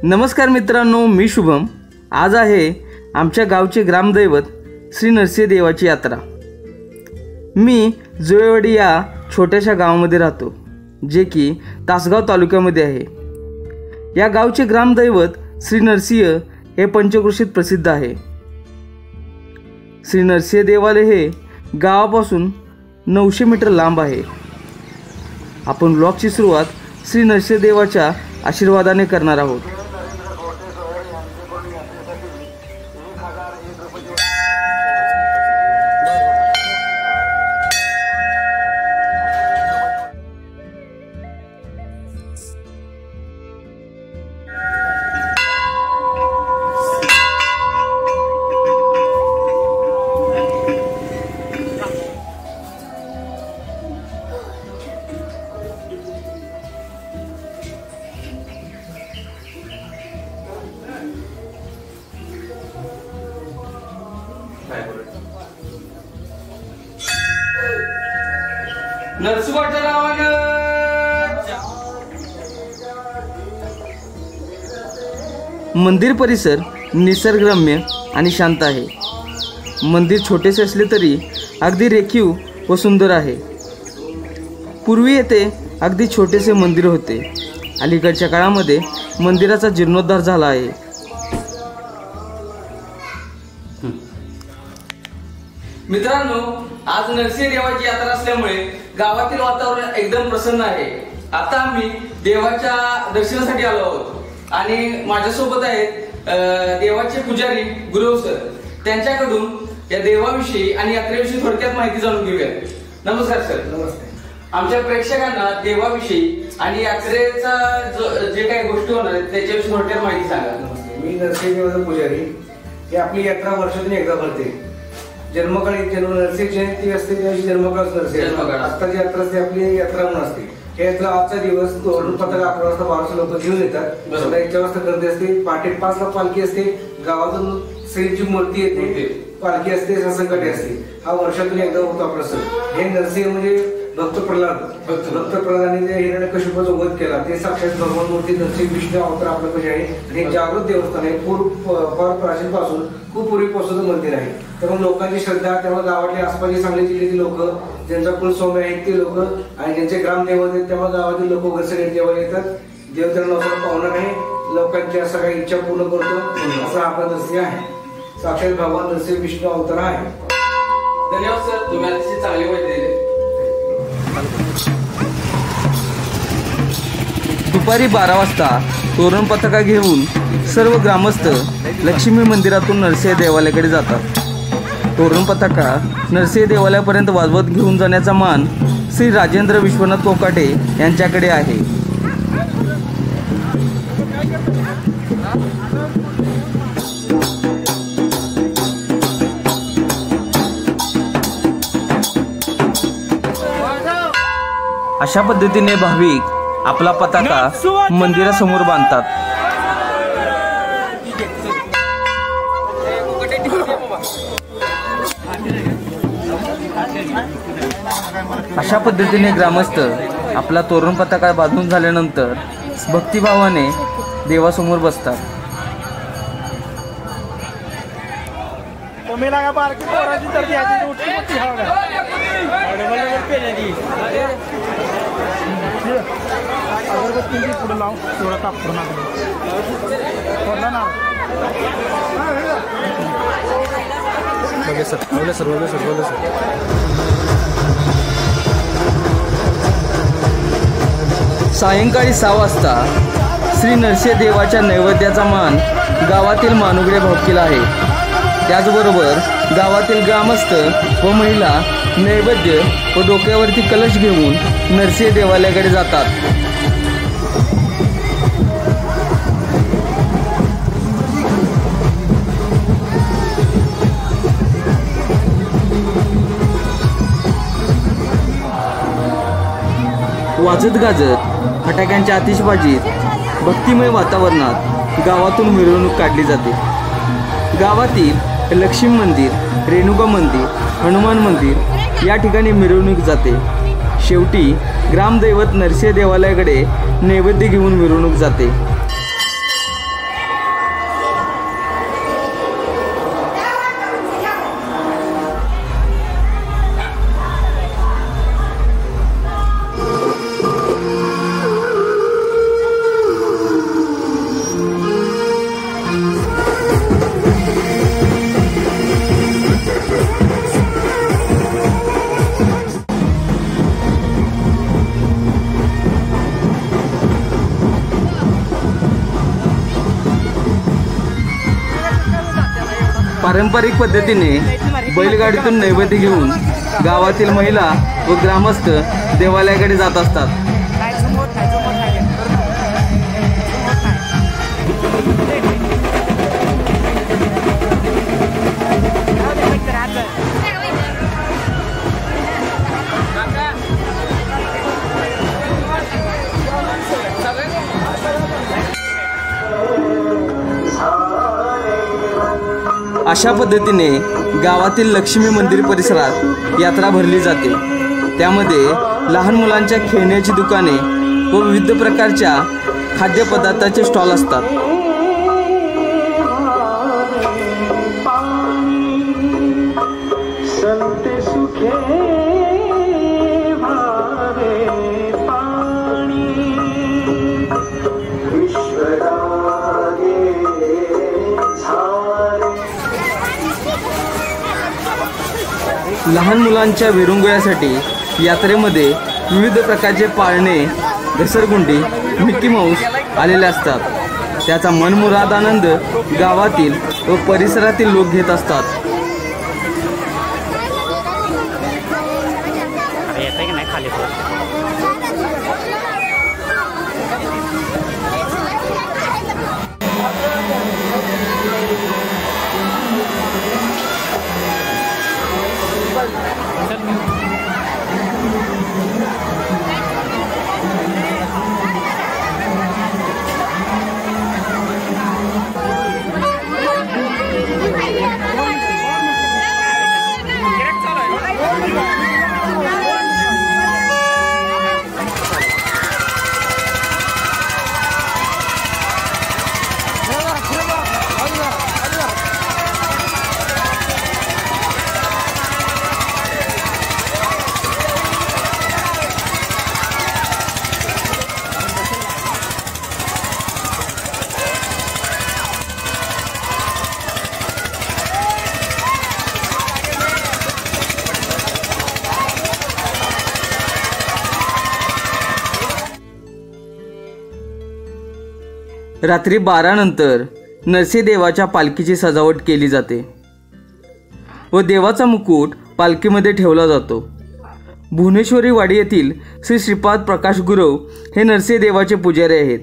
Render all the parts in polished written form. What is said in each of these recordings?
नमस्कार मित्रांनो, मी शुभम। आज आहे आमच्या गावचे ग्रामदैवत श्री नरसिंह देवाची यात्रा। मी जुळेवाडी या छोट्याशा गावामध्ये राहतो, जे की तासगाव तालुक्यामध्ये आहे। या गावचे ग्रामदैवत श्री नरसिंह हे पंचक्रोशीत प्रसिद्ध आहे। श्री नरसिंह देवालय हे गावापासून 900 मीटर लांब आहे। आपण ब्लॉगची सुरुवात श्री नरसिंह देवाच्या आशीर्वादाने करणार आहोत। नरसुबाच्या नावानं मंदिर परिसर निसर्गरम्य आणि शांत आहे। मंदिर छोटेसे असले तरी अगदी रेखीव व सुंदर आहे। पूर्वी येथे अगदी छोटेसे मंदिर होते। अलीकडच्या काळामध्ये मंदिराचा जीर्णोद्धार झाला आहे। मित्रांनो, आज नरसिंह देवाची यात्रा असल्यामुळे गावातील वातावरण एकदम प्रसन्न आहे। आता आम्ही देवाच्या दर्शनासाठी आलो आहोत आणि माझ्यासोबत आहेत देवाचे पुजारी गुरव सर। त्यांच्याकडून या देवाविषयी आणि यात्रेविषयी थोडक्यात माहिती जाणून घेऊया। नमस्कार सर। नमस्ते। आमच्या प्रेक्षकांना देवाविषयी आणि यात्रेचा जे काही गोष्टी होणार आहेत त्याच्याविषयी थोडक्यात माहिती सांगा। नमस्ते, मी नरसिंह देवाचा पुजारी। ही आपली यात्रा वर्षातून एकदा भरते। जन्मकाळी नरसिंह जयंती असते, त्याची जन्मकाळ नरसिंह। आत्ताची यात्रा असते आपली यात्रा म्हणून असते। ही यात्रा आजचा दिवस तोरण पताका 11 वाजता 1200 लोक घेऊन येतात। 1 वाजता गर्दी असते। पहाटे 5 ला पालखी असते। गावातून श्रीची मूर्ती येते, पालखी असते, ससंकटी असते। हा वर्षातून एकदा होतो आपला सण। हे नरसिंह म्हणजे भक्त प्रल्हादाने हिरण्यकशिपूचा वध केला, ते साक्षात भगवान मूर्ती नरसिंह विष्णू अवतार आपल्यापाशी आहे। आणि हे जागृत देवस्थान आहे। फार प्राचीन पासून खूप पूर्वीपासून मंदिर आहे। त्यामुळे लोकांची श्रद्धा, त्यामुळे गावातले आसपासचे सांगली जिल्ह्यातील लोक, ज्यांचा कुलस्वामी आहेत ते लोक आणि ज्यांचे ग्रामदैवत आहेत, त्यामुळे गावातील लोक वगैरे सगळे देवा येतात। देव त्यांना पाहुणा नाही, लोकांच्या सगळ्या इच्छा पूर्ण करतो, असा आपला नरसिंह आहे। साक्षात भगवान नरसिंह विष्णू अवतार आहे। धन्यवाद सर, तुम्ही अतिशय चांगली माहिती दिली। दुपारी 12 वाजता तोरण पताका घेऊन सर्व ग्रामस्थ लक्ष्मी मंदिरातून नरसिंह देवालयाकडे जातात। तोरण पताका नरसिंह देवालयापर्यंत वाजवत घेऊन जाण्याचा मान श्री राजेंद्र विश्वनाथ कोकाटे यांच्याकडे आहे। अशा पद्धतीने भाविक आपला पताका मंदिरासमोर बांधतात। अशा पद्धतीने ग्रामस्थ आपला तोरण पताका बांधून झाल्यानंतर भक्तिभावाने देवासमोर बसतात। सायंकाळी 6 वाजता श्री नरसिंह देवाच्या नैवेद्याचा मान गावातील मानुगडे भावकीला आहे। त्याचबरोबर गावातील ग्रामस्थ व महिला नैवेद्य व डोक्यावरती कलश घेऊन नरसिंह देवालयाकडे जातात। वाजत गाजत फटाक्यांच्या आतिषबाजीत भक्तिमय वातावरणात गावातून मिरवणूक काढली जाते। गावातील लक्ष्मी मंदिर, रेणुका मंदिर, हनुमान मंदिर या ठिकाणी मिरवणूक जाते। शेवटी ग्रामदैवत नरसिंह देवालयाकडे नैवेद्य घेऊन मिरवणूक जाते। पारंपरिक पद्धतीने बैलगाडीतून नैवेद्य घेऊन गावातील महिला व ग्रामस्थ देवालयाकडे जात असतात. अशा पद्धतीने गावातील लक्ष्मी मंदिर परिसरात यात्रा भरली जाते. त्यामध्ये लहान मुलांच्या खेळण्याची दुकाने व विविध प्रकारच्या खाद्यपदार्थाचे स्टॉल असतात. लहान मुलांच्या विरंगुळ्यासाठी यात्रेमध्ये विविध प्रकारचे पाळणे, घसरगुंडी, मिकी माऊस आलेले असतात. त्याचा मनमुराद आनंद गावातील व परिसरातील लोक घेत असतात. रात्री 12 नंतर नरसिंहदेवाच्या पालखीची सजावट केली जाते व देवाचा मुकुट पालखीमध्ये ठेवला जातो. भुवनेश्वरी वाडी येथील श्री श्रीपाद प्रकाश गुरव हे नरसिंहदेवाचे पुजारी आहेत.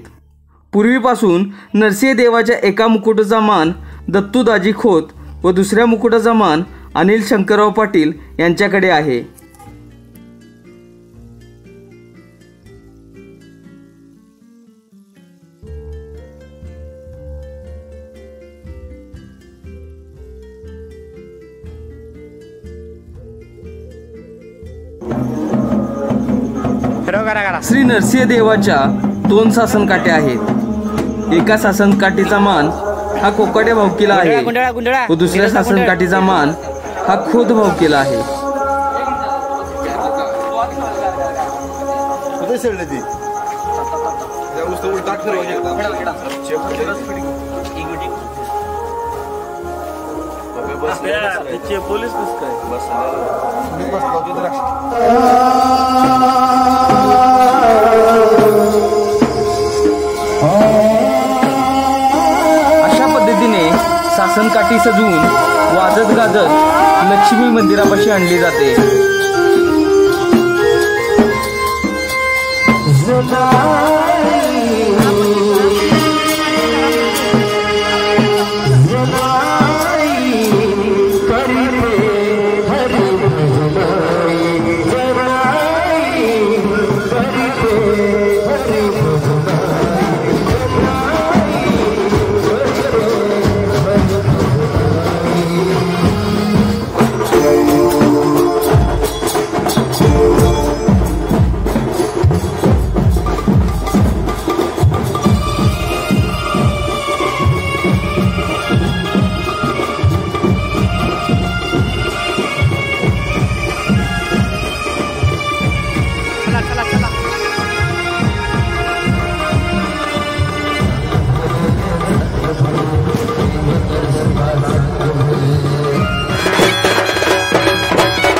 पूर्वीपासून नरसिंहदेवाच्या एका मुकुटाचा मान दत्तूदाजी खोत व दुसऱ्या मुकुटाचा मान अनिल शंकरराव पाटील यांच्याकडे आहे. श्री नरसिंहदेवाच्या 2 सासनकाठ्या आहेत. एका सासनकाठीचा मान हा कोकाटे भावकीला आहे व दुसऱ्या सासनकाठीचा मान हा खोत भावकीला आहे. पोलीस अशा पद्धतीने सासनकाठी सजवून वाजत गाजत लक्ष्मी मंदिरापाशी आणली जाते.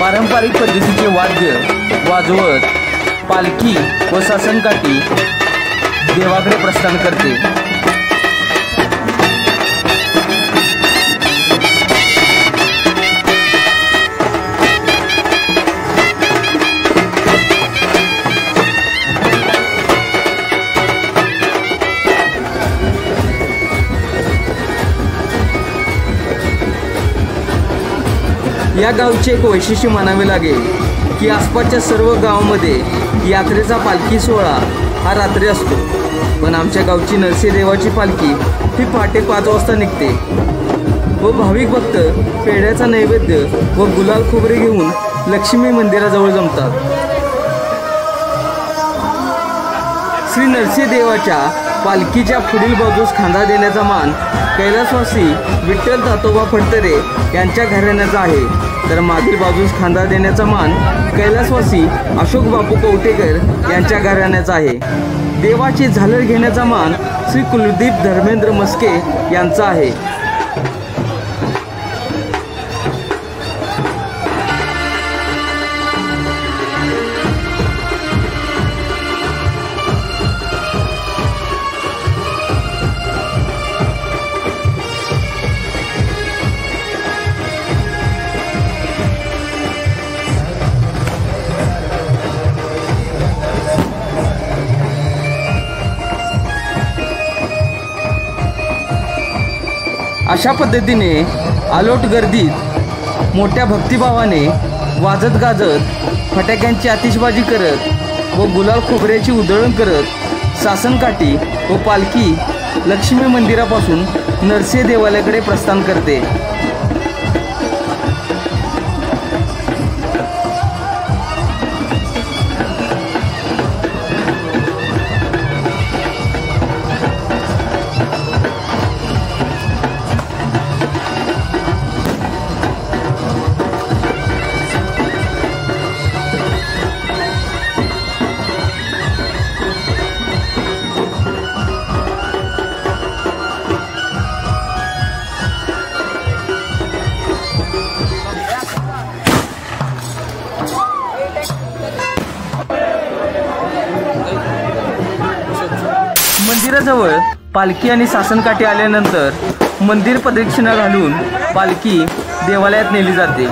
पारंपरिक पद्धतीचे वाद्य वाजवत पालखी व सासनकाठी देवाकडे प्रस्थान करते. या गावचे एक वैशिष्ट्य म्हणावे लागेल की आसपासच्या सर्व गावामध्ये यात्रेचा पालखी सोहळा हा रात्री असतो, पण आमच्या गावची नरसिंहदेवाची पालखी ही पहाटे 5 वाजता निघते व भाविक भक्त पेढ्याचा नैवेद्य व गुलाल खोबरे घेऊन लक्ष्मी मंदिराजवळ जमतात. श्री नरसिंहदेवाच्या पालखीच्या पुढील बाजूस खांदा देण्याचा मान कैलासवासी विठ्ठल तातोबा फडतरे यांच्या घराण्याचा आहे, तर मागील बाजूस खांदा देण्याचा मान कैलासवासी अशोक बापू कवटेकर यांच्या घराण्याचा आहे. देवाची झालर घेण्याचा मान श्री कुलदीप धर्मेंद्र मस्के यांचा आहे. अशा पद्धतीने आलोट गर्दीत मोठ्या भक्तिभावाने वाजत गाजत फटाक्यांची आतिषबाजी करत व गुलाल खोबऱ्याची उधळण करत सासनकाठी व पालखी लक्ष्मी मंदिरापासून नरसिंह देवालयाकडे प्रस्थान करते. मंदिराजवळ पालखी आणि सासनकाठी आल्यानंतर मंदिर प्रदक्षिणा घालून पालखी देवालयात नेली जाते.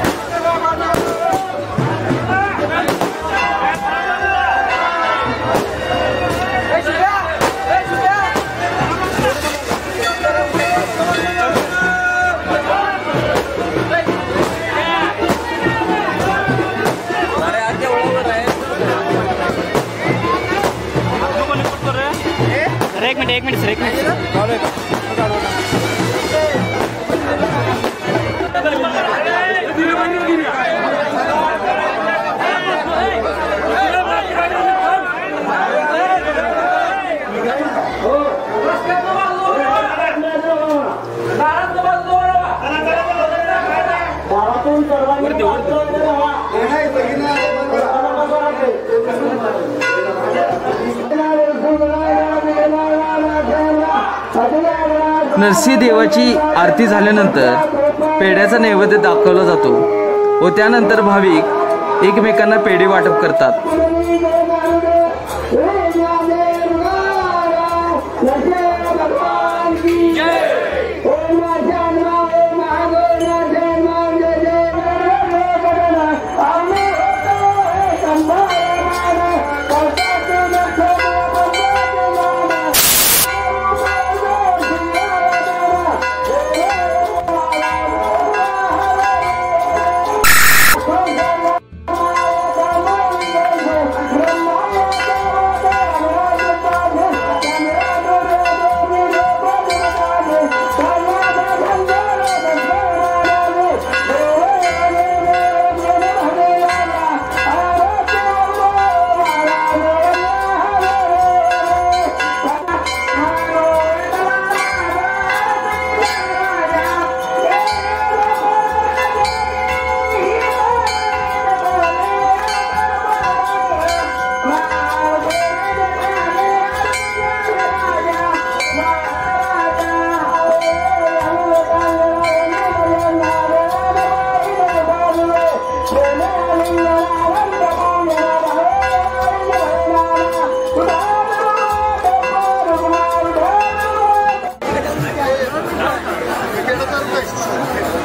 एक मिनिट सर, एक मिनिट. नरसिंह देवाची आरती झाल्यानंतर पेढ्याचा नैवेद्य दाखवला जातो व त्यानंतर भाविक एकमेकांना पेढे वाटप करतात.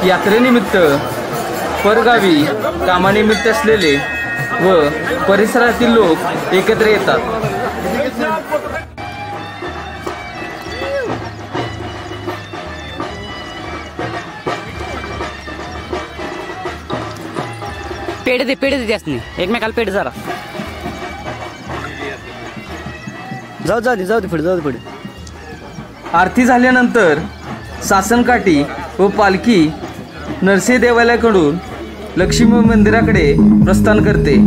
यात्रेनिमित्त परगावी कामानिमित्त असलेले व परिसरातील लोक एकत्र येतात. पेढे दे त्यासनी एकमेकाला पेढे जरा जाऊ दे पुढे आरती झाल्यानंतर सासनकाठी व पालखी नरसी देवालयाकडून लक्ष्मी मंदिराकडे प्रस्थान करते.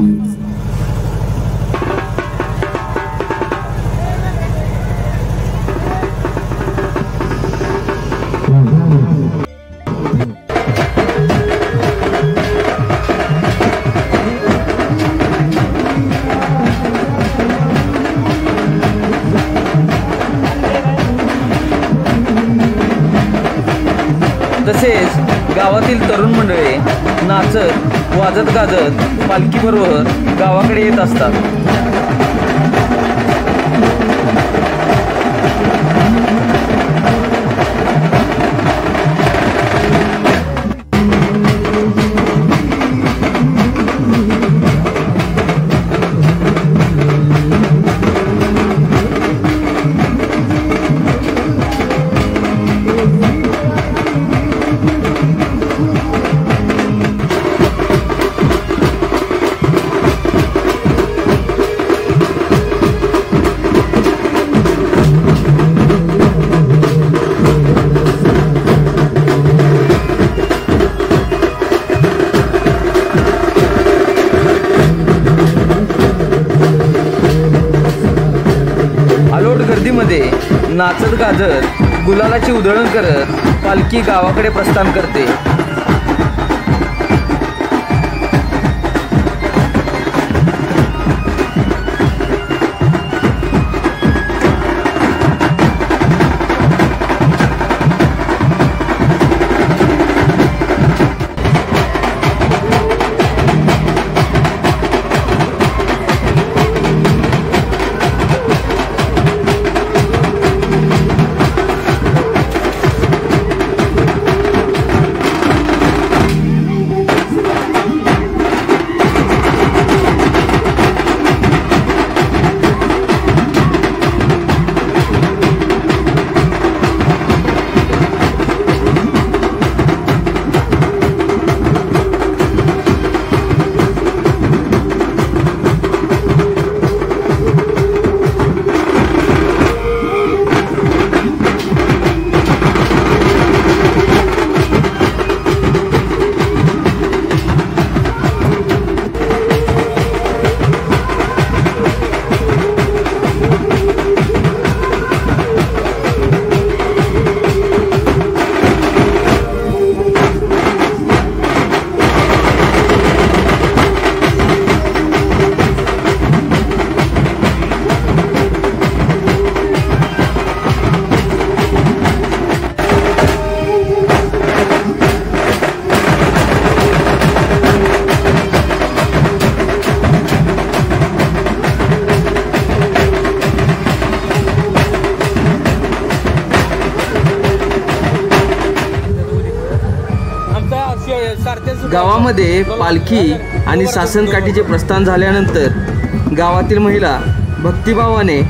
तसेच गावातील तरुण मंडळी नाचत वाजत गाजत पालखीबरोबर गावाकडे येत असतात. गर्दीमध्ये नाचत गाजत गुलालाची उधळण करत पालखी गावाकडे प्रस्थान करते. गावामध्ये पालखी आणि सासनकाठीचे प्रस्थान झाल्यानंतर गावातील महिला भक्तिभावाने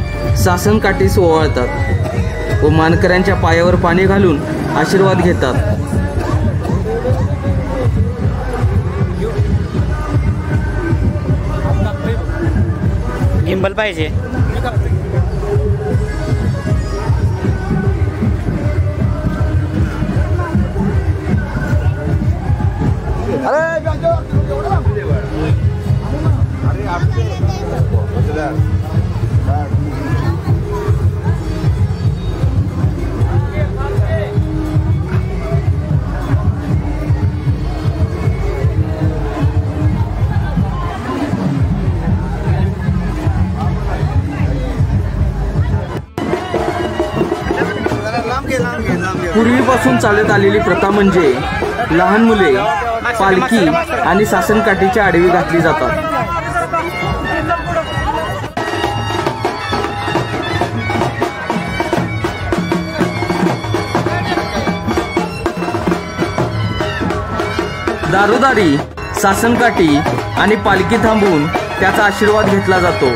सासनकाठीस ओवाळतात व मानकऱ्यांच्या पायावर पाणी घालून आशीर्वाद घेतात. गिंबल पाहिजे. पूर्वीपासून चालत आलेली प्रथा म्हणजे लहान मुले पालखी आणि सासनकाठीच्या आडवी घातली जातात. दारोदारी सासनकाठी आणि पालखी थांबवून त्याचा आशीर्वाद घेतला जातो.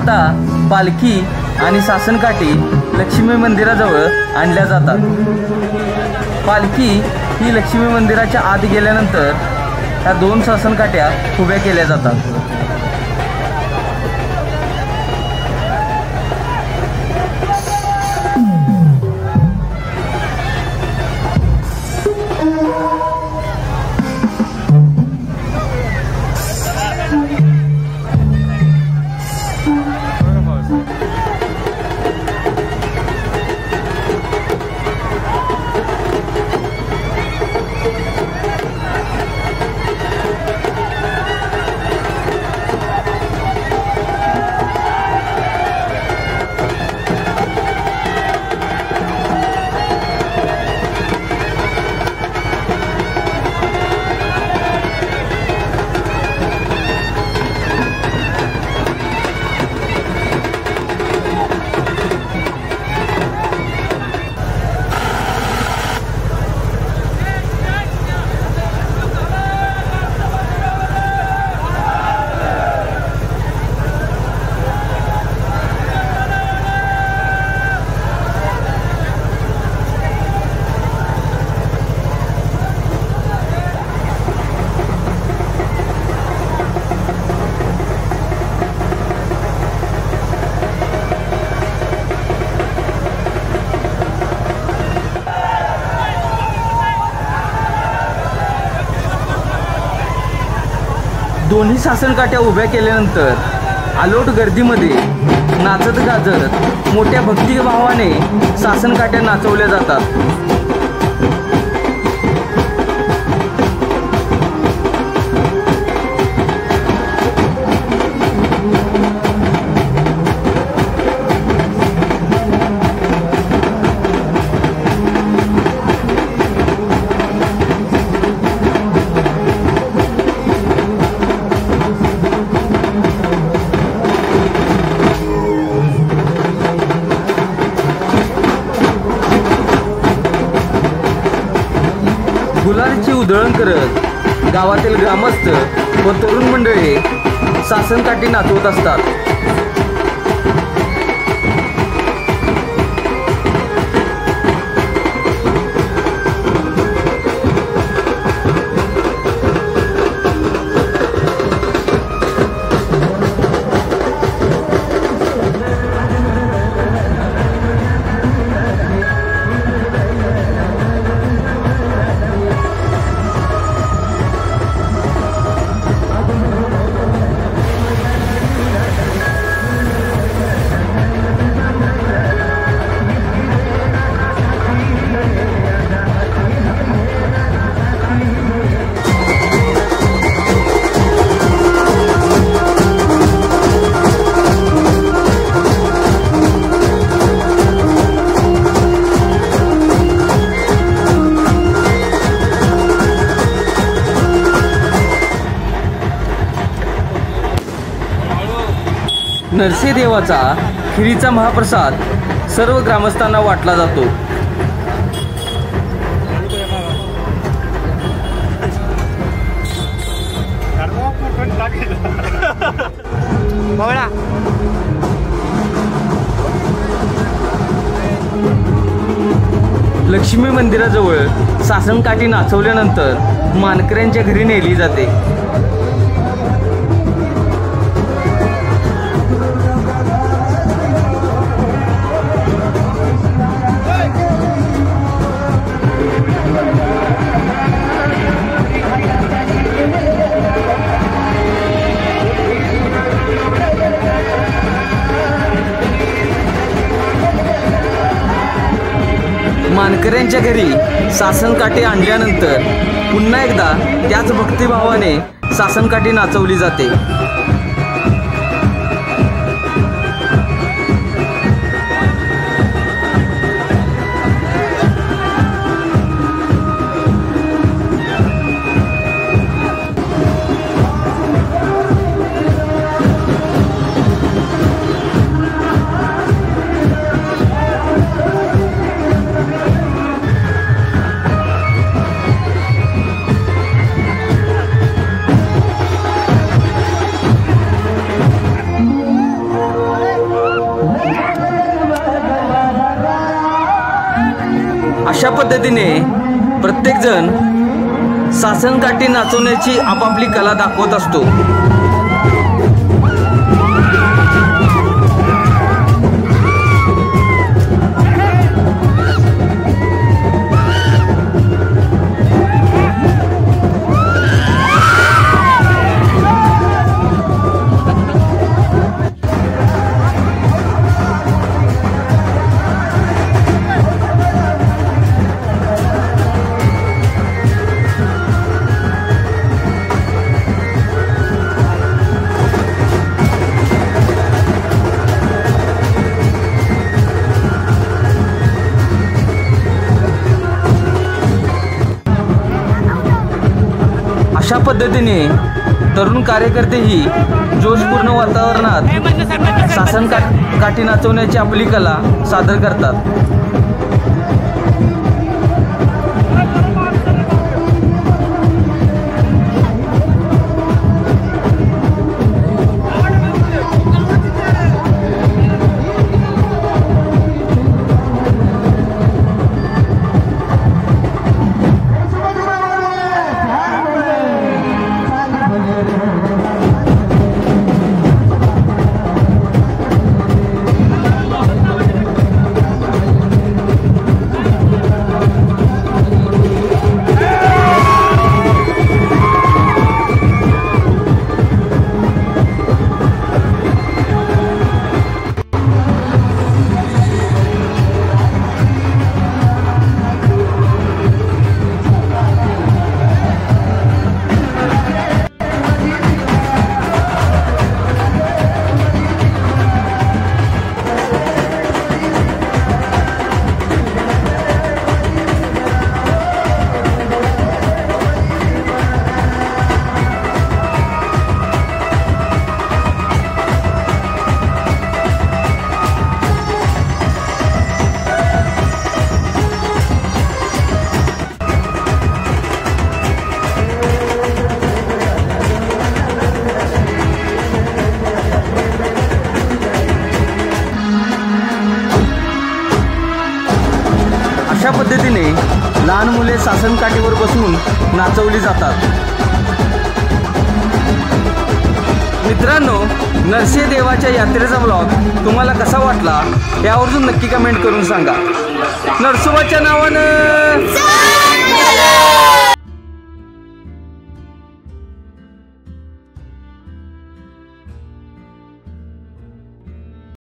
आता पालखी आणि सासनकाठी लक्ष्मी मंदिराजवळ आणल्या जातात। पालखी ही लक्ष्मी मंदिराच्या आत गेल्यानंतर ह्या 2 सासनकाठ्या उभ्या केल्या जातात। दोन्ही सासनकाठ्या उभ्या केल्यानंतर आलोट गर्दीमध्ये नाचत गाजत मोठ्या भक्तिभावाने सासनकाठ्या नाचवल्या जातात। गुलालची उधळण करत गावातील ग्रामस्थ व तरुण मंडळी सासनकाठी नाचवत असतात। नरसिंहदेवाचा खिरीचा महाप्रसाद सर्व ग्रामस्थांना वाटला जातो। लक्ष्मी मंदिराजवळ सासनकाठी नाचवल्यानंतर मानकऱ्यांच्या घरी नेली जाते। मानकऱ्यांच्या घरी सासनकाठी आणल्यानंतर पुन्हा एकदा त्याच भक्तिभावाने सासनकाठी नाचवली जाते। अशा पद्धतीने प्रत्येकजण सासनकाठी नाचवण्याची आपापली कला दाखवत असतो. अशा पद्धतीने तरुण कार्यकर्तेही जोशपूर्ण वातावरणात सासनकाठी नाचवण्याची आपली कला सादर करतात. अशा पद्धतीने लहान मुले सासनकाठीवर बसून नाचवली जातात. मित्रांनो, नरसिंह देवाच्या यात्रेचा ब्लॉग तुम्हाला कसा वाटला यावरून नक्की कमेंट करून सांगा. नरसोबाच्या नावानं